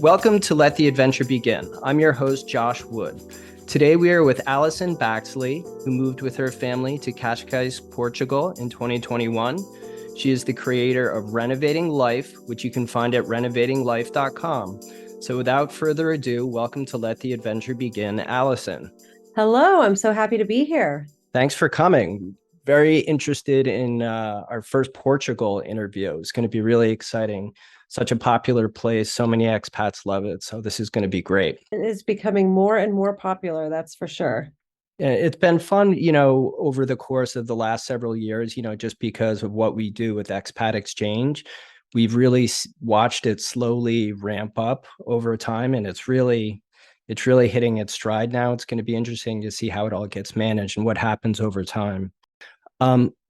Welcome to Let the Adventure Begin. I'm your host, Josh Wood. Today we are with Alison Baxley, who moved with her family to Cascais, Portugal in 2021. She is the creator of Renovating Life, which you can find at renovatinglife.com. So without further ado, welcome to Let the Adventure Begin, Alison. Hello, I'm so happy to be here. Thanks for coming. Very interested in our first Portugal interview. It's going to be really exciting. Such a popular place. So many expats love it. So this is going to be great. It is becoming more and more popular, that's for sure. It's been fun, over the course of the last several years, just because of what we do with Expat Exchange. We've really watched it slowly ramp up over time, and it's really hitting its stride now. It's going to be interesting to see how it all gets managed and what happens over time.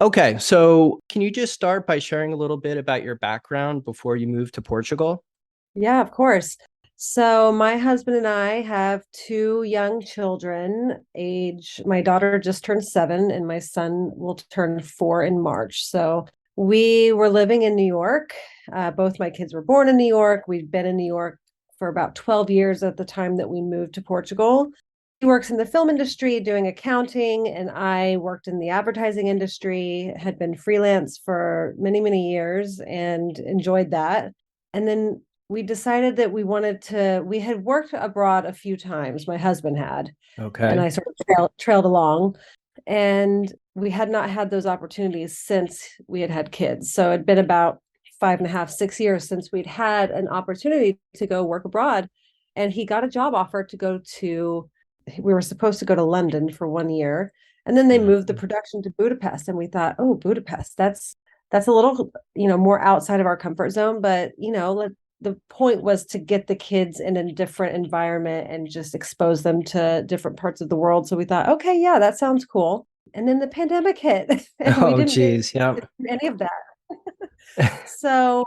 Okay, so can you just start by sharing a little bit about your background before you moved to Portugal? Yeah, of course. So my husband and I have two young children. My daughter just turned 7 and my son will turn 4 in March. So we were living in New York. Both my kids were born in New York. We'd been in New York for about 12 years at the time that we moved to Portugal. He works in the film industry doing accounting, and I worked in the advertising industry, had been freelance for many, many years and enjoyed that. And then we decided that we had worked abroad a few times, my husband had, and Okay. I sort of trailed along. And we had not had those opportunities since we had had kids. So it'd been about 5.5, 6 years since we'd had an opportunity to go work abroad. And he got a job offer we were supposed to go to London for 1 year, and then they moved the production to Budapest. And we thought, oh, Budapest, that's a little, more outside of our comfort zone. But, the point was to get the kids in a different environment and just expose them to different parts of the world. So we thought, okay, yeah, that sounds cool. And then the pandemic hit and we Oh, didn't get geez. Yeah. to do any of that. So,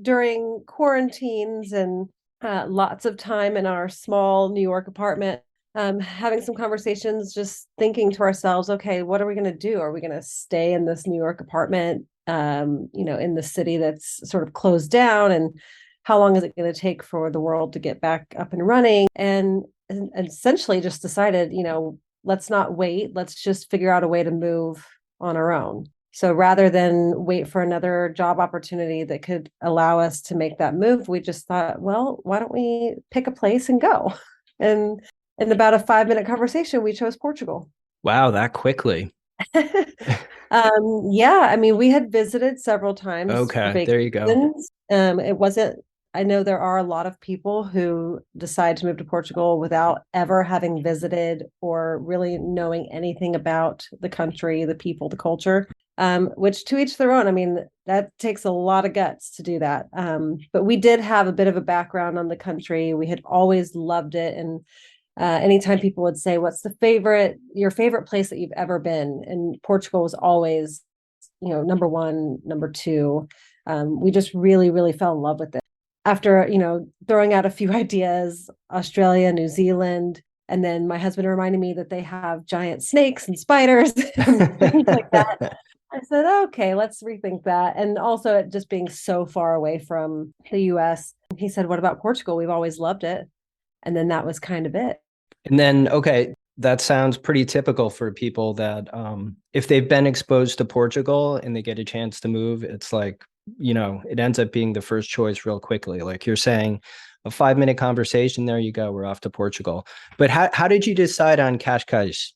during quarantines and lots of time in our small New York apartment, having some conversations, just thinking to ourselves, okay, what are we going to do? Are we going to stay in this New York apartment, in the city that's sort of closed down? And how long is it going to take for the world to get back up and running? And essentially just decided, let's not wait. Let's just figure out a way to move on our own. So rather than wait for another job opportunity that could allow us to make that move, we just thought, well, why don't we pick a place and go? And in about a 5-minute conversation, we chose Portugal. Wow, that quickly. Yeah, I mean, we had visited several times for Okay, there you go. vacations. I know there are a lot of people who decide to move to Portugal without ever having visited or really knowing anything about the country, the people, the culture, which to each their own. I mean, that takes a lot of guts to do that. But we did have a bit of a background on the country. We had always loved it. And anytime people would say, what's your favorite place that you've ever been? And Portugal was always, number one, number two. We just really, really fell in love with it. After, throwing out a few ideas, Australia, New Zealand, and then my husband reminded me that they have giant snakes and spiders and things like that. I said, okay, let's rethink that. And also it just being so far away from the US. He said, what about Portugal? We've always loved it. And then that was kind of it. And then, okay, that sounds pretty typical for people that if they've been exposed to Portugal and they get a chance to move, it's like, it ends up being the first choice real quickly. Like you're saying, a 5-minute conversation, there you go, we're off to Portugal. But how did you decide on Cascais?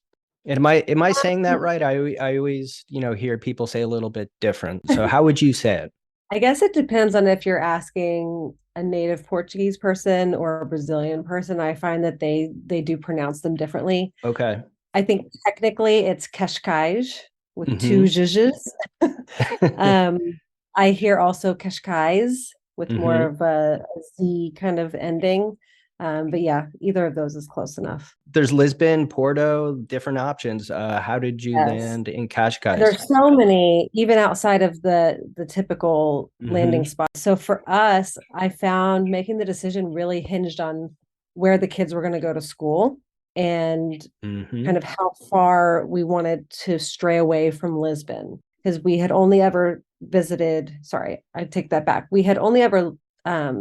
Am I saying that right? I always, hear people say a little bit different. So how would you say it? I guess it depends on if you're asking a native Portuguese person or a Brazilian person. I find that they do pronounce them differently. Okay. I think technically it's Cascais with two Mm-hmm. zhuzhes. I hear also Cascais with more Mm-hmm. of a Z kind of ending. But yeah, either of those is close enough. There's Lisbon, Porto, different options. How did you Yes. land in And Cascais? there's so many, even outside of the typical landing Mm-hmm. spot. So for us, I found making the decision really hinged on where the kids were going to go to school and Mm-hmm. kind of how far we wanted to stray away from Lisbon. Because we had only ever visited, sorry, I take that back. We had only ever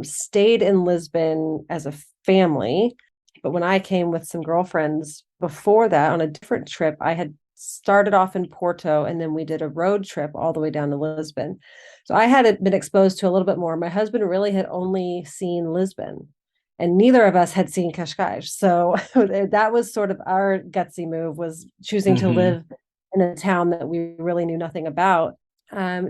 stayed in Lisbon as a family. But when I came with some girlfriends before that on a different trip, I had started off in Porto and then we did a road trip all the way down to Lisbon. So I had been exposed to a little bit more. My husband really had only seen Lisbon and neither of us had seen Cascais. So that was sort of our gutsy move, was choosing to Hmm. live in a town that we really knew nothing about.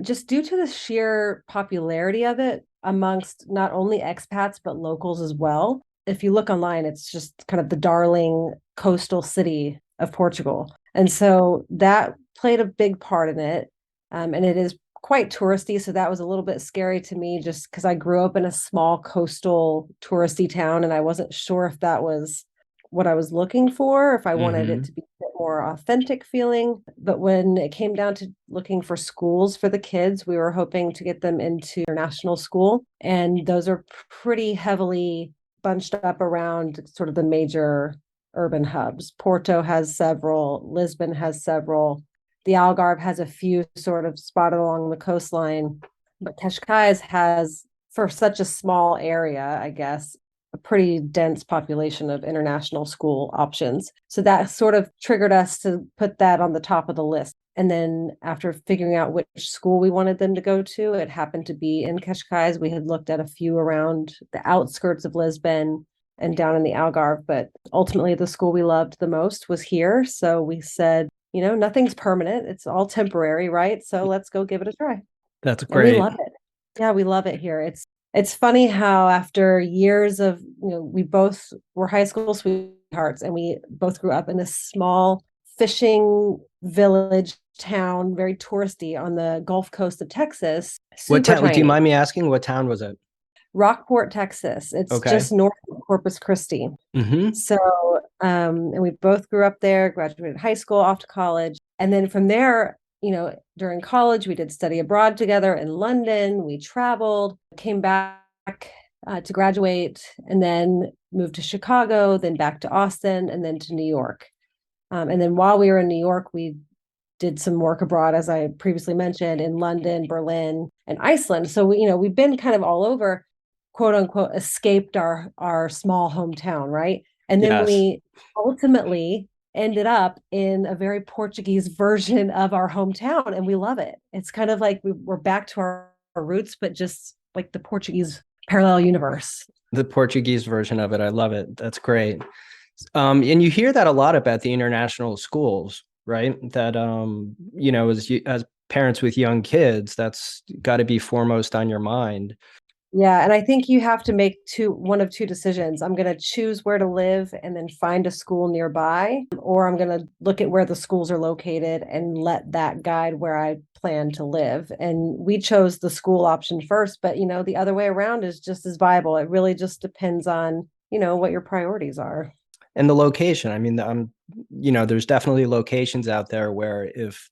Just due to the sheer popularity of it amongst not only expats, but locals as well. If you look online, it's just kind of the darling coastal city of Portugal. And so that played a big part in it. And it is quite touristy. So that was a little bit scary to me just because I grew up in a small coastal touristy town and I wasn't sure if that was what I was looking for, if I wanted it Hmm. to be a bit more authentic feeling. But when it came down to looking for schools for the kids, we were hoping to get them into international school. And those are pretty heavily bunched up around sort of the major urban hubs. Porto has several, Lisbon has several, the Algarve has a few sort of spotted along the coastline, but Cascais has, for such a small area, I guess, a pretty dense population of international school options. So that sort of triggered us to put that on the top of the list. And then after figuring out which school we wanted them to go to, it happened to be in Cascais. We had looked at a few around the outskirts of Lisbon and down in the Algarve, but ultimately the school we loved the most was here. So we said, nothing's permanent. It's all temporary, right? So let's go give it a try. That's And we great. love it. Yeah, we love it here. It's funny how after years of, we both were high school sweethearts and we both grew up in a small fishing village town, very touristy on the Gulf Coast of Texas, What super town? Do you tiny. mind me asking what town was it? Rockport, Texas. It's Okay. just north of Corpus Christi. Hmm. So, and we both grew up there, graduated high school, off to college. And then from there, during college, we did study abroad together in London. We traveled, came back to graduate, and then moved to Chicago, then back to Austin, and then to New York. And then while we were in New York, we did some work abroad, as I previously mentioned, in London, Berlin, and Iceland. So we've been kind of all over, quote unquote, escaped our small hometown, right? And then Yes. we ultimately ended up in a very Portuguese version of our hometown, and we love it. It's kind of like we're back to our roots, but just like the Portuguese parallel universe. The Portuguese version of it. I love it. That's great. And you hear that a lot about the international schools, right? That as parents with young kids, that's got to be foremost on your mind. Yeah, and I think you have to make one of two decisions. I'm going to choose where to live and then find a school nearby, or I'm going to look at where the schools are located and let that guide where I plan to live. And we chose the school option first, but the other way around is just as viable. It really just depends on, what your priorities are. And the location. I mean, there's definitely locations out there where if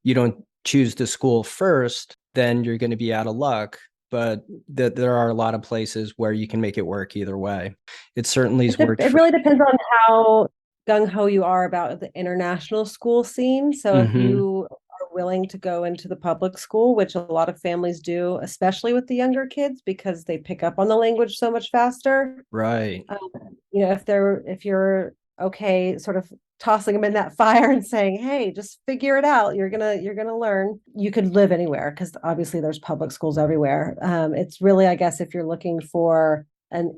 you don't choose the school first, then you're going to be out of luck. But there are a lot of places where you can make it work either way. It certainly has worked It for. really depends on how gung ho you are about the international school scene. So if Hmm. you are willing to go into the public school, which a lot of families do, especially with the younger kids, because they pick up on the language so much faster. Right. Um, if you're okay, sort of tossing them in that fire and saying, "Hey, just figure it out. You're gonna learn." You could live anywhere because obviously there's public schools everywhere. It's really, I guess, if you're looking for an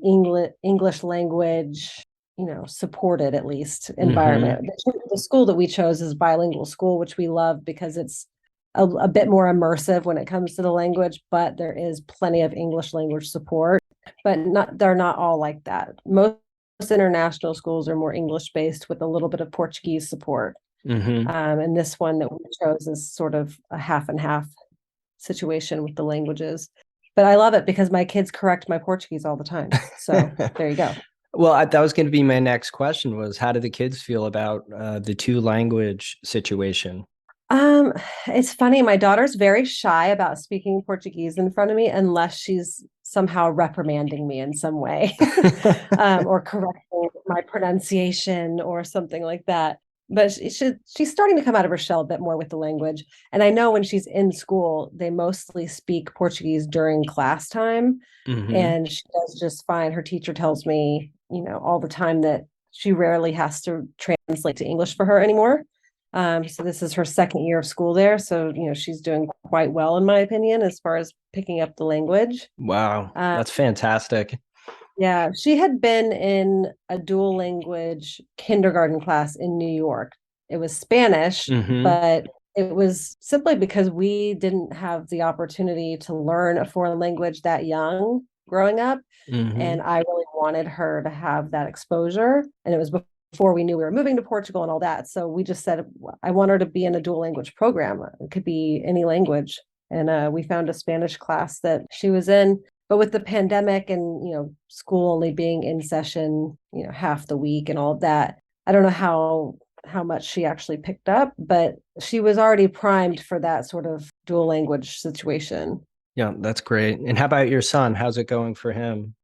English language, supported at least Hmm. environment. The school that we chose is bilingual school, which we love because it's a bit more immersive when it comes to the language, but there is plenty of English language support. But they're not all like that. Most international schools are more English based with a little bit of Portuguese support. Hmm. And this one that we chose is sort of a half and half situation with the languages. But I love it because my kids correct my Portuguese all the time. So there you go. Well, that was going to be my next question was how do the kids feel about the two language situation? Um, it's funny. My daughter's very shy about speaking Portuguese in front of me unless she's somehow reprimanding me in some way, or correcting my pronunciation or something like that. but she's starting to come out of her shell a bit more with the language. And I know when she's in school, they mostly speak Portuguese during class time, Hmm. and she does just fine. Her teacher tells me, all the time that she rarely has to translate to English for her anymore. So this is her second year of school there. So, she's doing quite well, in my opinion, as far as picking up the language. Wow, Um, that's fantastic. yeah, she had been in a dual language kindergarten class in New York. It was Spanish, Hmm. but it was simply because we didn't have the opportunity to learn a foreign language that young growing up. And Hmm. I really wanted her to have that exposure. And it was before we knew we were moving to Portugal and all that. So we just said, I want her to be in a dual language program. It could be any language. And we found a Spanish class that she was in. But with the pandemic and, school only being in session, half the week and all of that, I don't know how much she actually picked up, but she was already primed for that sort of dual language situation. Yeah, that's great. And how about your son? How's it going for him?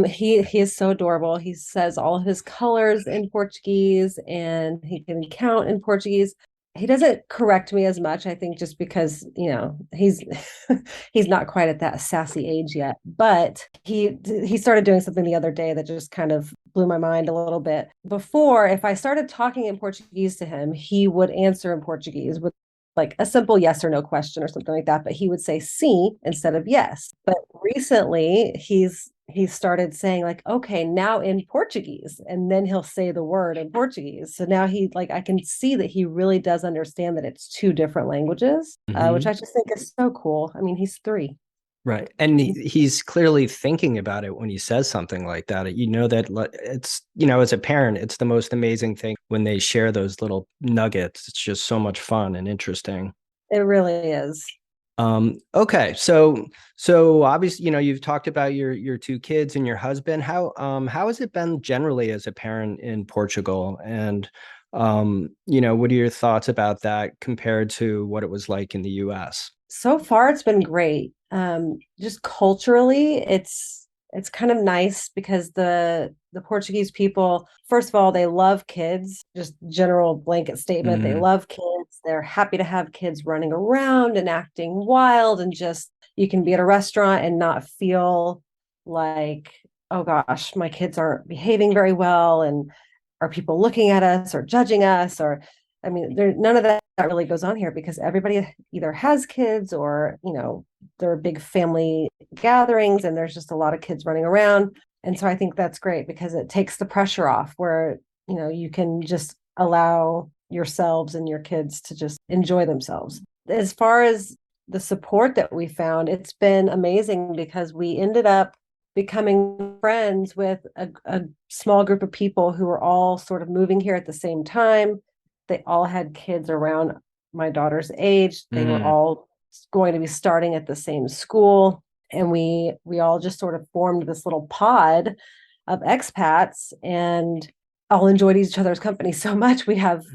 He is so adorable. He says all of his colors in Portuguese and he can count in Portuguese. He doesn't correct me as much, I think, just because, he's he's not quite at that sassy age yet. But he started doing something the other day that just kind of blew my mind a little bit. Before, if I started talking in Portuguese to him, he would answer in Portuguese with like a simple yes or no question or something like that, but he would say "sí" instead of yes. But recently he started saying like, okay, now in Portuguese, and then he'll say the word in Portuguese. So now he like I can see that he really does understand that it's two different languages, which Hmm. I just think is so cool. I mean, he's 3. Right. And he's clearly thinking about it when he says something like that. You know that it's, as a parent, it's the most amazing thing when they share those little nuggets. It's just so much fun and interesting. It really is. Okay. So obviously, you've talked about your two kids and your husband. How has it been generally as a parent in Portugal? And what are your thoughts about that compared to what it was like in the US? So far it's been great. Just culturally, it's kind of nice because the Portuguese people, first of all, they love kids. Just general blanket statement, they Mm, love kids. They're happy to have kids running around and acting wild, and just you can be at a restaurant and not feel like, oh gosh, my kids aren't behaving very well, and are people looking at us or judging us? Or I mean, there none of that really goes on here because everybody either has kids or, there are big family gatherings and there's just a lot of kids running around. And so I think that's great because it takes the pressure off where, you can just allow yourselves and your kids to just enjoy themselves. As far as the support that we found, it's been amazing because we ended up becoming friends with a small group of people who were all sort of moving here at the same time. They all had kids around my daughter's age. They were mm, all going to be starting at the same school. And we all just sort of formed this little pod of expats and all enjoyed each other's company so much. We have,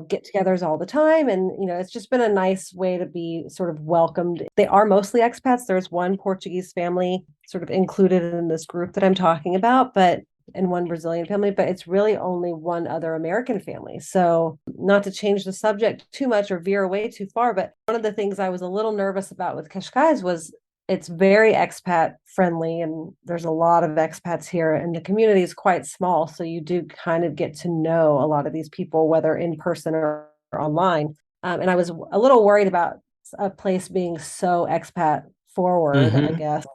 get-togethers all the time. And, it's just been a nice way to be sort of welcomed. They are mostly expats. There's one Portuguese family sort of included in this group that I'm talking about, but and one Brazilian family, but it's really only one other American family. So, not to change the subject too much or veer away too far, but one of the things I was a little nervous about with Cascais was it's very expat friendly, and there's a lot of expats here, and the community is quite small. So, you do kind of get to know a lot of these people, whether in person or online. And I was a little worried about a place being so expat forward, I hmm. guess,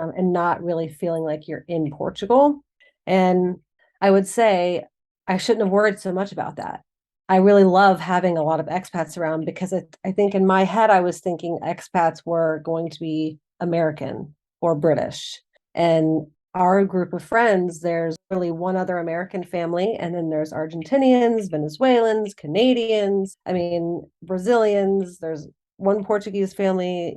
and not really feeling like you're in Portugal. And I would say I shouldn't have worried so much about that. I really love having a lot of expats around because I think in my head, I was thinking expats were going to be American or British. And our group of friends, there's really one other American family, and then there's Argentinians, Venezuelans, Canadians, I mean, Brazilians, there's one Portuguese family,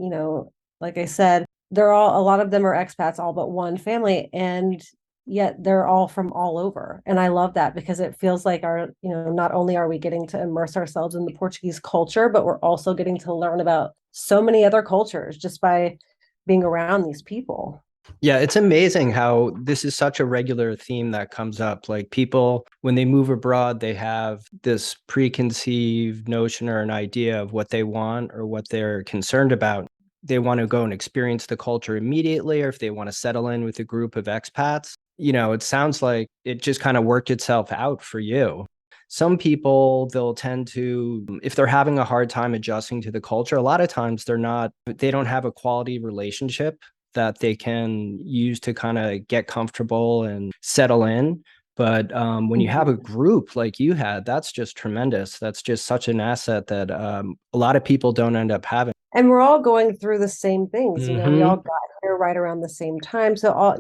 like I said, a lot of them are expats, all but one family. And yet they're all from all over. And I love that because it feels like not only are we getting to immerse ourselves in the Portuguese culture, but we're also getting to learn about so many other cultures just by being around these people. Yeah, it's amazing how this is such a regular theme that comes up. Like people, when they move abroad, they have this preconceived notion or an idea of what they want or what they're concerned about. They want to go and experience the culture immediately, or if they want to settle in with a group of expats. It sounds like it just kind of worked itself out for you. Some people, they'll tend to, if they're having a hard time adjusting to the culture, a lot of times they don't have a quality relationship that they can use to kind of get comfortable and settle in. But when you have a group like you had, that's just tremendous. That's just such an asset that a lot of people don't end up having. And we're all going through the same things. We all Hmm. got here right around the same time. So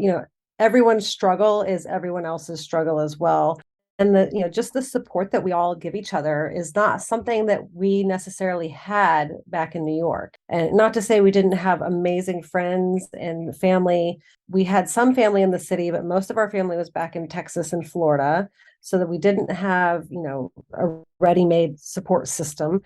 everyone's struggle is everyone else's struggle as well. And just the support that we all give each other is not something that we necessarily had back in New York. And not to say we didn't have amazing friends and family. We had some family in the city, but most of our family was back in Texas and Florida. So that we didn't have, a ready-made support system.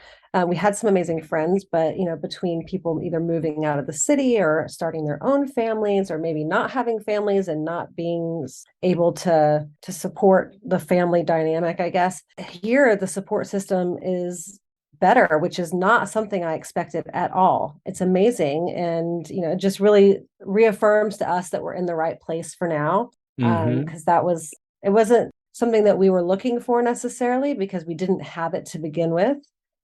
We had some amazing friends, but between people either moving out of the city or starting their own families, or maybe not having families and not being able to support the family dynamic, I guess here the support system is better, which is not something I expected at all. It's amazing, and it just really reaffirms to us that we're in the right place for now. Hmm. Because it wasn't something that we were looking for necessarily, because we didn't have it to begin with,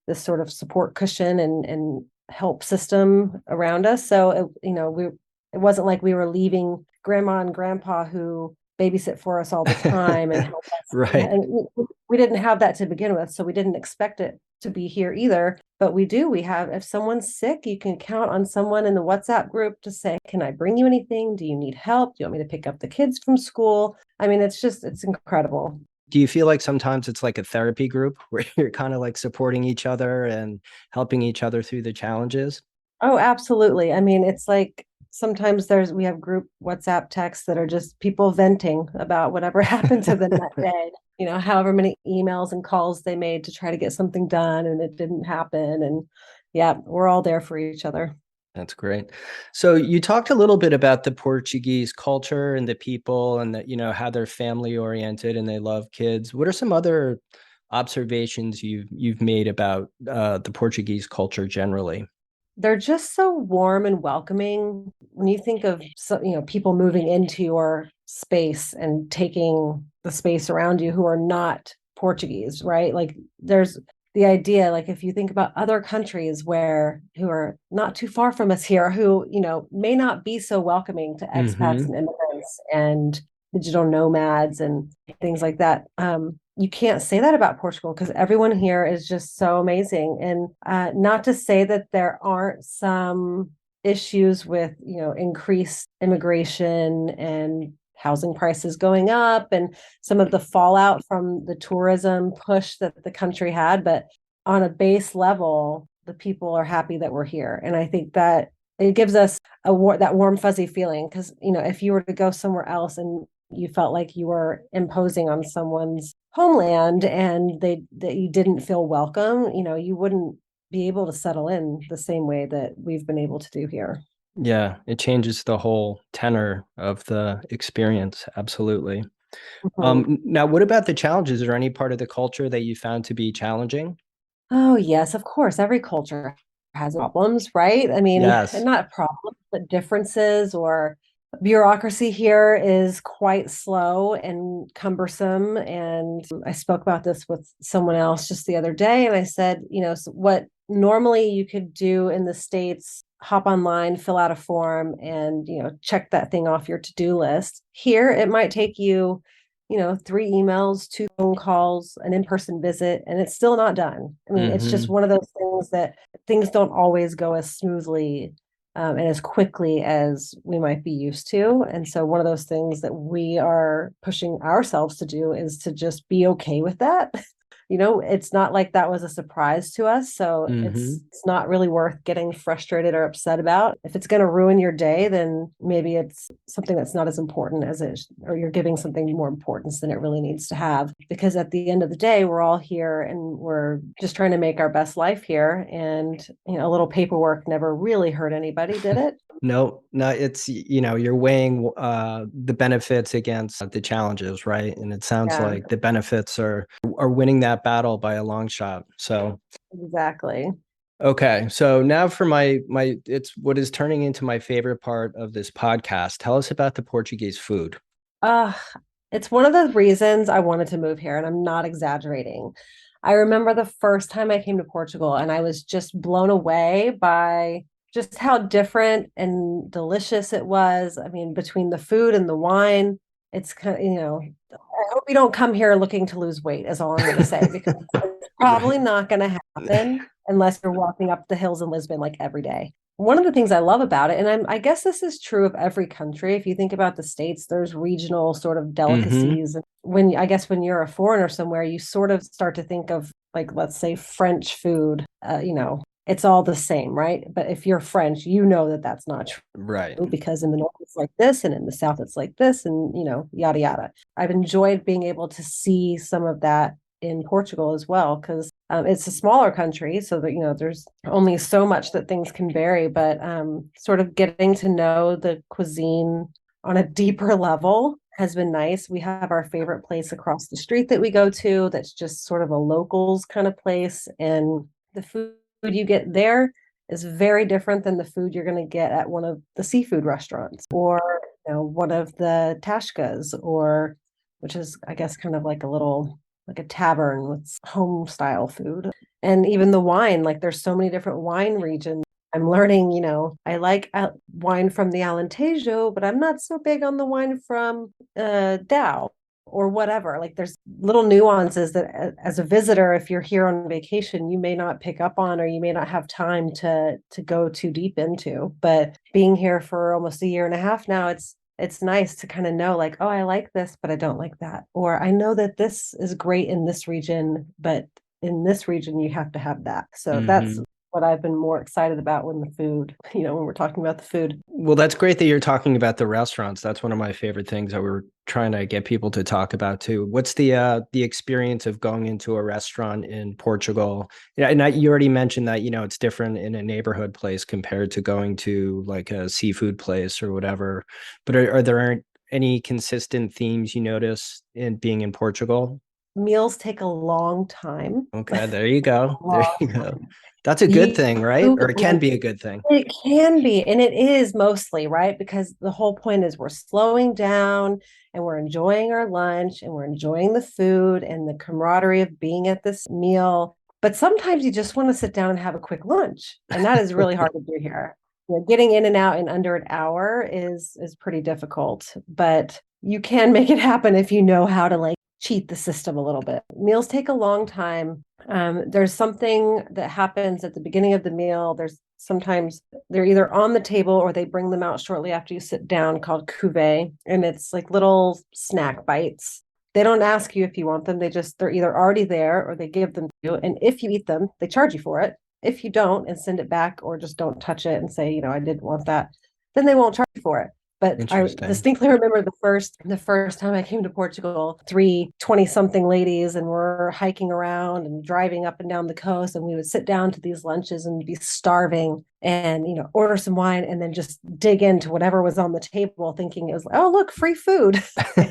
this sort of support cushion and help system around us. So it wasn't like we were leaving grandma and grandpa who babysit for us all the time and help us. Right. And we didn't have that to begin with, so we didn't expect it to be here either. But we have, if someone's sick, you can count on someone in the WhatsApp group to say, can I bring you anything? Do you need help? Do you want me to pick up the kids from school? I mean, it's incredible. Do you feel like sometimes it's like a therapy group where you're kind of like supporting each other and helping each other through the challenges? Oh, absolutely. I mean, it's like sometimes we have group WhatsApp texts that are just people venting about whatever happened to them that day. However many emails and calls they made to try to get something done and it didn't happen. And yeah, we're all there for each other. That's great. So you talked a little bit about the Portuguese culture and the people and that, how they're family oriented and they love kids. What are some other observations you've made about the Portuguese culture generally? They're just so warm and welcoming. When you think of people moving into your space and taking the space around you who are not Portuguese, right? Like there's the idea, like if you think about other countries who are not too far from us here, who may not be so welcoming to expats Hmm. and immigrants and digital nomads and things like that. You can't say that about Portugal, because everyone here is just so amazing. And not to say that there aren't some issues with, increased immigration and housing prices going up and some of the fallout from the tourism push that the country had. But on a base level, the people are happy that we're here. And I think that it gives us that warm, fuzzy feeling. Because, if you were to go somewhere else and you felt like you were imposing on someone's homeland and that you didn't feel welcome, you wouldn't be able to settle in the same way that we've been able to do here. Yeah, it changes the whole tenor of the experience. Absolutely. Mhm. Now, what about the challenges? Is there any part of the culture that you found to be challenging? Oh, yes, of course. Every culture has problems, right? I mean, Yes. not problems, but differences, or bureaucracy here is quite slow and cumbersome. And I spoke about this with someone else just the other day, and I said, what normally you could do in the States, hop online, fill out a form, and, check that thing off your to-do list. Here, it might take you, three emails, two phone calls, an in-person visit, and it's still not done. I mean, it's just Hmm. one of those things that things don't always go as smoothly and as quickly as we might be used to. And so one of those things that we are pushing ourselves to do is to just be okay with that. it's not like that was a surprise to us. So Hmm. it's not really worth getting frustrated or upset about. If it's going to ruin your day, then maybe it's something that's not as important as it, or you're giving something more importance than it really needs to have. Because at the end of the day, we're all here and we're just trying to make our best life here. And, a little paperwork never really hurt anybody, did it? No, no, it's, you're weighing the benefits against the challenges, right? And it sounds Yeah, like the benefits are winning that battle by a long shot. So, exactly. okay. So now for my it's what is turning into my favorite part of this podcast. Tell us about the Portuguese food. Uh, it's one of the reasons I wanted to move here, and I'm not exaggerating. I remember the first time I came to Portugal, and I was just blown away by just how different and delicious it was. I mean, between the food and the wine, it's kind of, I hope you don't come here looking to lose weight, is all I'm going to say, because it's probably Right. not going to happen unless you're walking up the hills in Lisbon like every day. One of the things I love about it, and I guess this is true of every country. If you think about the States, there's regional sort of Hmm. delicacies. And when you're a foreigner somewhere, you sort of start to think of, like, let's say French food, it's all the same, right? But if you're French, you know that that's not Right. true, because in the North it's like this, and in the South it's like this, and, yada, yada. I've enjoyed being able to see some of that in Portugal as well, because it's a smaller country, so that there's only so much that things can vary. But sort of getting to know the cuisine on a deeper level has been nice. We have our favorite place across the street that we go to that's just sort of a locals kind of place, and the food you get there is very different than the food you're going to get at one of the seafood restaurants, or one of the tashkas, or which is, I guess, kind of like a little, like a tavern with home style food. And even the wine, like there's so many different wine regions. I'm learning, I like wine from the Alentejo, but I'm not so big on the wine from Dow or whatever. Like there's little nuances that as a visitor, if you're here on vacation, you may not pick up on, or you may not have time to go too deep into. But being here for almost a year and a half now, it's nice to kind of know, like, oh, I like this, but I don't like that. Or I know that this is great in this region, but in this region, you have to have that. So that's Hmm. what I've been more excited about when the food, when we're talking about the food. Well, that's great that you're talking about the restaurants. That's one of my favorite things that we're trying to get people to talk about too. What's the experience of going into a restaurant in Portugal? Yeah, and you already mentioned that, it's different in a neighborhood place compared to going to like a seafood place or whatever. But are there any consistent themes you notice in being in Portugal? Meals take a long time. Okay, there you go. There Long you go. time. That's a good You, thing, right? Or it can be a good thing. it can be, and it is mostly, right? Because the whole point is we're slowing down and we're enjoying our lunch and we're enjoying the food and the camaraderie of being at this meal. But sometimes you just want to sit down and have a quick lunch. And that is really hard to do here. Getting in and out in under an hour is pretty difficult, but you can make it happen if you know how to, like, cheat the system a little bit. Meals take a long time. There's something that happens at the beginning of the meal. There's sometimes they're either on the table or they bring them out shortly after you sit down, called cuvee, and it's like little snack bites. They don't ask you if you want them. They're either already there or they give them to you. And if you eat them, they charge you for it. If you don't and send it back, or just don't touch it and say, I didn't want that, then they won't charge you for it. But I Interesting. distinctly remember the first time I came to Portugal, 3 20-something ladies, and we're hiking around and driving up and down the coast, and we would sit down to these lunches and be starving, and order some wine and then just dig into whatever was on the table, thinking it was, oh, look, free food.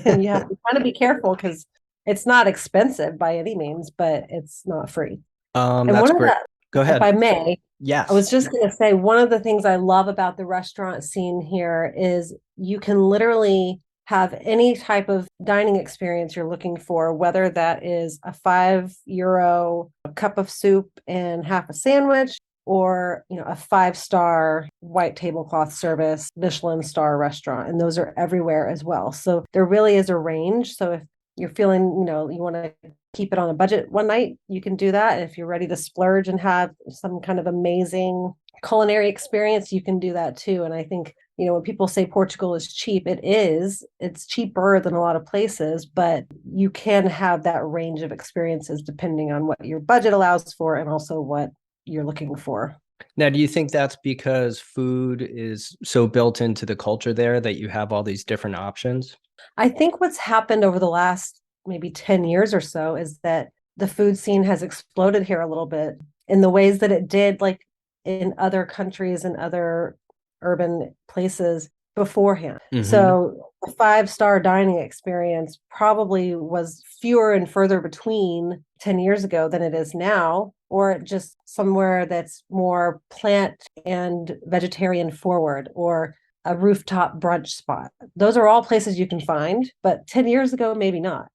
And you have to kind of be careful because it's not expensive by any means, but it's not free. And That's one of great. the, Go if I ahead. may, I Yes. was just going to say, one of the things I love about the restaurant scene here is you can literally have any type of dining experience you're looking for, whether that is a €5 cup of soup and half a sandwich, or a 5-star white tablecloth service Michelin star restaurant. And those are everywhere as well. So there really is a range. So if you're feeling, you want to keep it on a budget one night, you can do that. And if you're ready to splurge and have some kind of amazing culinary experience, you can do that too. And I think, when people say Portugal is cheap, it is. It's cheaper than a lot of places, but you can have that range of experiences depending on what your budget allows for and also what you're looking for. Now, do you think that's because food is so built into the culture there that you have all these different options? I think what's happened over the last maybe 10 years or so is that the food scene has exploded here a little bit in the ways that it did, like in other countries and other urban places beforehand. Mm-hmm. So a five-star dining experience probably was fewer and further between 10 years ago than it is now, or just somewhere that's more plant and vegetarian forward, or a rooftop brunch spot. Those are all places you can find, but 10 years ago, maybe not.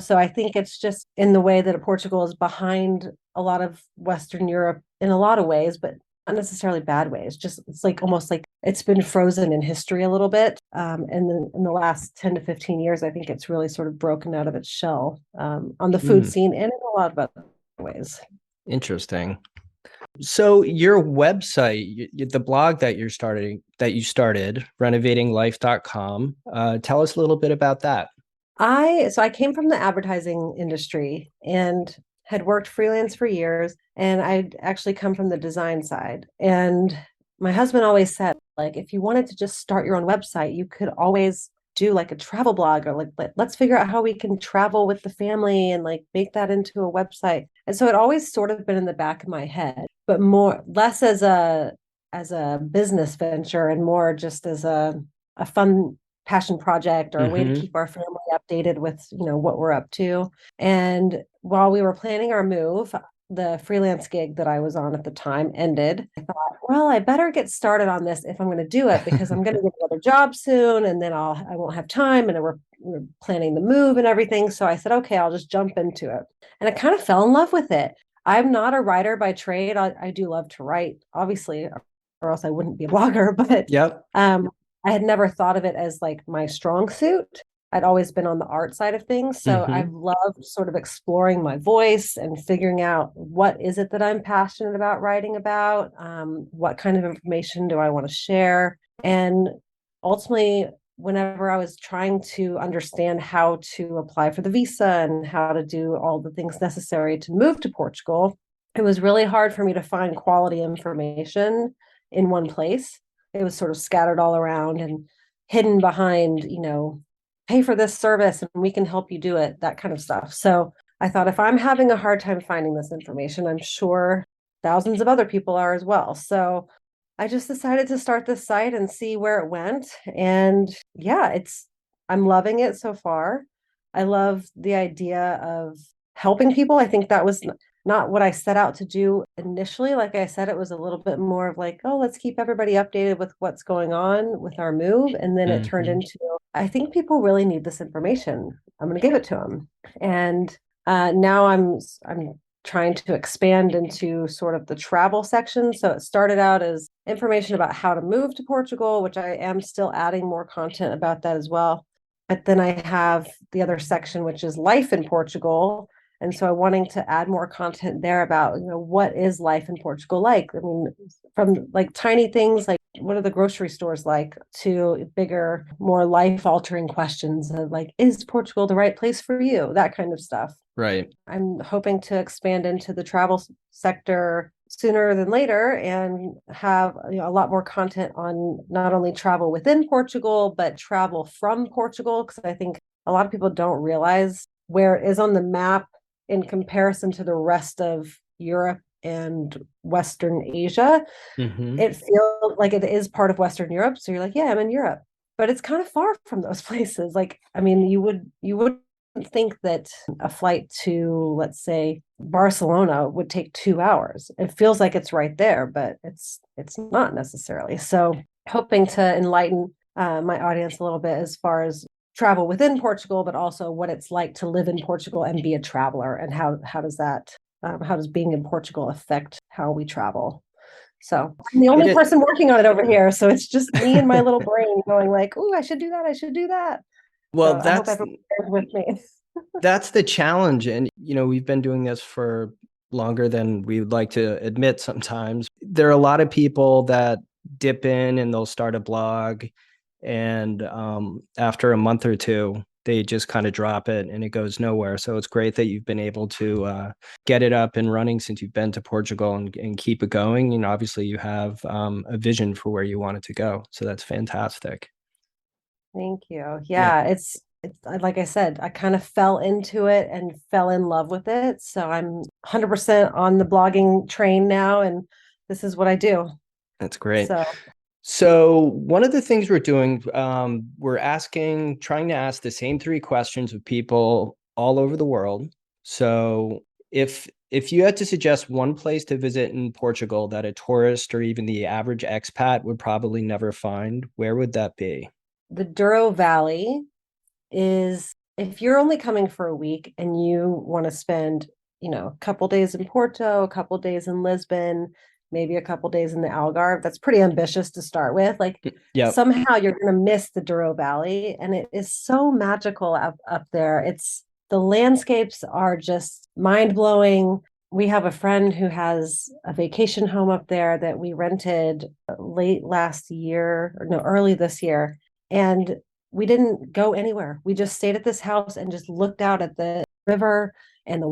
So I think it's just in the way that Portugal is behind a lot of Western Europe in a lot of ways, but not necessarily bad ways. Just it's like almost like it's been frozen in history a little bit. And then in the last 10 to 15 years, I think it's really sort of broken out of its shell on the food scene and in a lot of other ways. Interesting. So your website, the blog that you started, renovatinglife.com, tell us a little bit about that. I came from the advertising industry and had worked freelance for years, and I'd actually come from the design side. And my husband always said, like, if you wanted to just start your own website, you could always do like a travel blog, or like let's figure out how we can travel with the family and like make that into a website. And so it always sort of been in the back of my head, but more less as a business venture and more just as a fun passion project or a way to Mm-hmm. keep our family updated with what we're up to. And while we were planning our move, the freelance gig that I was on at the time ended. I thought, well, I better get started on this if I'm going to do it, because I'm going to get another job soon, and then I won't have time, and we're planning the move and everything. So I said, okay, I'll just jump into it, and I kind of fell in love with it. I'm not a writer by trade. I do love to write, obviously, or else I wouldn't be a blogger. But Yep. I had never thought of it as like my strong suit. I'd always been on the art side of things. So Mm-hmm. I've loved sort of exploring my voice and figuring out what is it that I'm passionate about writing about? What kind of information do I want to share? And ultimately, whenever I was trying to understand how to apply for the visa and how to do all the things necessary to move to Portugal, it was really hard for me to find quality information in one place. It was sort of scattered all around and hidden behind, pay for this service and we can help you do it, that kind of stuff. So I thought, if I'm having a hard time finding this information, I'm sure thousands of other people are as well. So I just decided to start this site and see where it went. And yeah, I'm loving it so far. I love the idea of helping people. I think that was not what I set out to do initially. Like I said, it was a little bit more of like, oh, let's keep everybody updated with what's going on with our move. And then it turned Mm-hmm. into, I think people really need this information. I'm going to give it to them. And now I'm trying to expand into sort of the travel section. So it started out as information about how to move to Portugal, which I am still adding more content about that as well. But then I have the other section, which is life in Portugal. And so I'm wanting to add more content there about, what is life in Portugal like? I mean, from like tiny things like what are the grocery stores like, to bigger, more life altering questions of like, is Portugal the right place for you? That kind of stuff. Right. I'm hoping to expand into the travel sector sooner than later and have a lot more content on not only travel within Portugal, but travel from Portugal, because I think a lot of people don't realize where it is on the map in comparison to the rest of Europe and Western Asia. Mm-hmm. It feels like it is part of Western Europe. So you're like, yeah, I'm in Europe. But it's kind of far from those places. Like, I mean, you would think that a flight to, let's say, Barcelona would take 2 hours. It feels like it's right there, but it's not necessarily. So hoping to enlighten my audience a little bit as far as travel within Portugal, but also what it's like to live in Portugal and be a traveler, and how does being in Portugal affect how we travel. So I'm the only person working on it over here. So it's just me and my little brain going like, "Oh, I should do that. I should do that." Well, So I hope everyone is with me. that's the challenge. And, we've been doing this for longer than we would like to admit sometimes. There are a lot of people that dip in and they'll start a blog, and after a month or two, they just kind of drop it and it goes nowhere. So it's great that you've been able to get it up and running since you've been to Portugal, and keep it going. And obviously you have a vision for where you want it to go. So that's fantastic. Thank you. Yeah, Yeah, it's like I said, I kind of fell into it and fell in love with it. So I'm 100% on the blogging train now, and this is what I do. that's great. So So one of the things we're doing, we're trying to ask the same three questions of people all over the world. So if you had to suggest one place to visit in Portugal that a tourist or even the average expat would probably never find, where would that be? the Douro Valley is, if you're only coming for a week and you want to spend, a couple days in Porto, a couple days in Lisbon, maybe a couple days in the Algarve, that's pretty ambitious to start with. Like Yep. somehow you're going to miss the Douro Valley, and it is so magical up there. The landscapes are just mind blowing. We have a friend who has a vacation home up there that we rented late last year, or no, early this year. And we didn't go anywhere. We just stayed at this house and just looked out at the river and the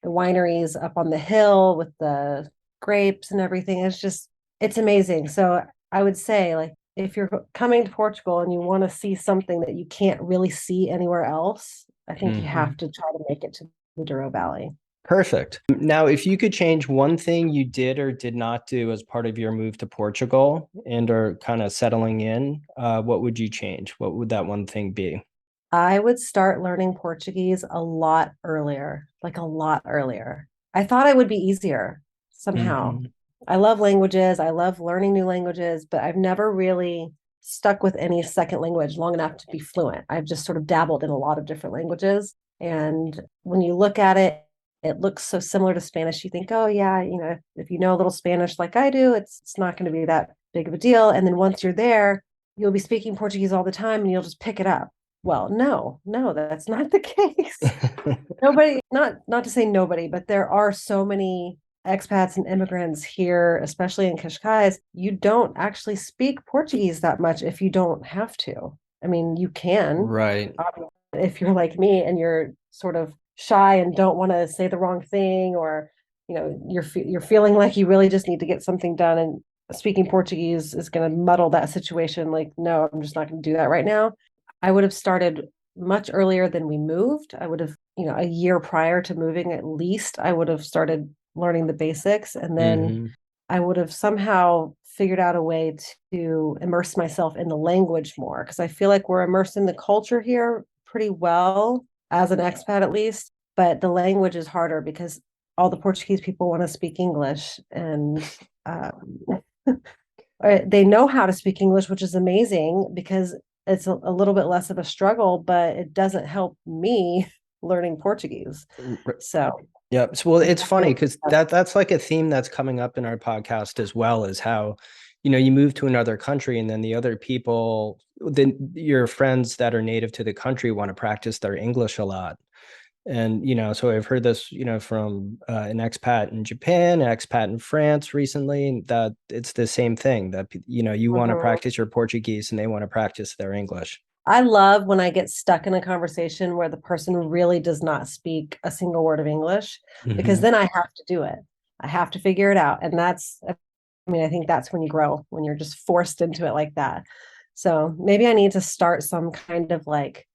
wineries up on the hill with the grapes and everything. It's amazing. So I would say, like, if you're coming to Portugal and you want to see something that you can't really see anywhere else, I think you have to try to make it to the Douro Valley. Perfect. Now, if you could change one thing you did or did not do as part of your move to Portugal and or kind of settling in, what would you change? What would that one thing be? I would start learning Portuguese a lot earlier, like a lot earlier. I thought it would be easier somehow. Mhm. I love languages. I love learning new languages, but I've never really stuck with any second language long enough to be fluent. I've just sort of dabbled in a lot of different languages. And when you look at it, it looks so similar to Spanish. You think, oh yeah, if you know a little Spanish like I do, it's not going to be that big of a deal. And then once you're there, you'll be speaking Portuguese all the time and you'll just pick it up. Well, no, that's not the case. Nobody, not to say nobody, but there are so many expats and immigrants here, especially in Cascais. You don't actually speak Portuguese that much if you don't have to. I mean, you can, Right. if you're like me and you're sort of shy and don't want to say the wrong thing, or you're feeling like you really just need to get something done, and speaking Portuguese is going to muddle that situation. Like, no, I'm just not going to do that right now. I would have started much earlier than we moved. I would have, a year prior to moving at least, I would have started learning the basics. And then Hmm. I would have somehow figured out a way to immerse myself in the language more, because I feel like we're immersed in the culture here pretty well, as an expat at least. But the language is harder because all the Portuguese people want to speak English, and um, they know how to speak English, which is amazing because it's a little bit less of a struggle, but it doesn't help me learning Portuguese. So, Yep. So, well, it's funny because yeah. that's like a theme that's coming up in our podcast as well, is how, you move to another country and then the other people, then your friends that are native to the country want to practice their English a lot. And, so I've heard this, from an expat in Japan, an expat in France recently, that it's the same thing that, you want to Mhm. practice your Portuguese and they want to practice their English. I love when I get stuck in a conversation where the person really does not speak a single word of English, because Hmm. then I have to do it. I have to figure it out. And I think that's when you grow, when you're just forced into it like that. So maybe I need to start some kind of like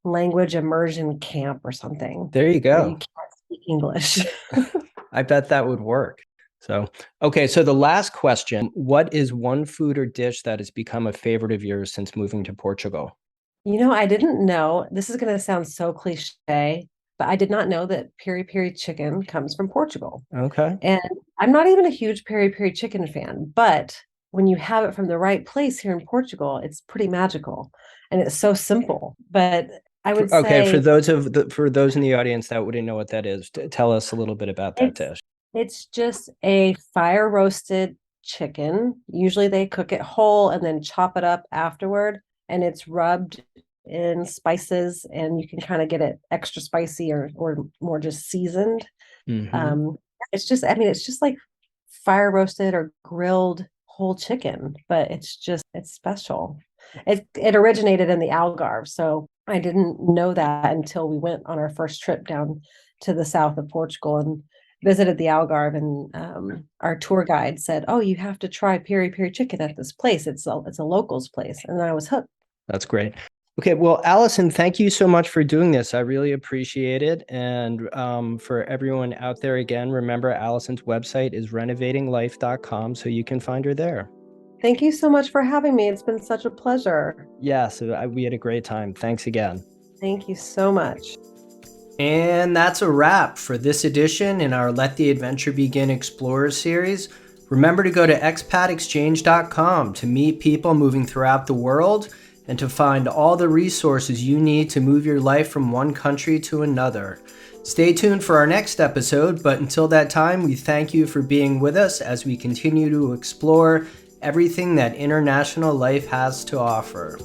language immersion camp or something There you where you go. can't speak English. I bet that would work. So, okay. So the last question, what is one food or dish that has become a favorite of yours since moving to Portugal? I didn't know, this is going to sound so cliche, but I did not know that peri peri chicken comes from Portugal. Okay. And I'm not even a huge peri peri chicken fan, but when you have it from the right place here in Portugal, it's pretty magical and it's so simple. But I would Okay. For say those in the audience that wouldn't know what that is, tell us a little bit about that it's dish. it's just a fire roasted chicken. Usually they cook it whole and then chop it up afterward, and it's rubbed in spices, and you can kind of get it extra spicy or more just seasoned. Hmm. Um, it's just, I mean, it's just like fire roasted or grilled whole chicken, but it's special. It originated in the Algarve, so I didn't know that until we went on our first trip down to the south of Portugal and visited the Algarve, and our tour guide said, "Oh, you have to try peri peri chicken at this place. It's a locals place," and I was hooked. That's great. Okay, well, Allison, thank you so much for doing this. I really appreciate it. And for everyone out there, again, remember Allison's website is renovatinglife.com, so you can find her there. Thank you so much for having me. It's been such a pleasure. Yeah, so we had a great time. Thanks again. Thank you so much. And that's a wrap for this edition in our Let the Adventure Begin Explorers series. Remember to go to expatexchange.com to meet people moving throughout the world and to find all the resources you need to move your life from one country to another. Stay tuned for our next episode, but until that time, we thank you for being with us as we continue to explore everything that international life has to offer.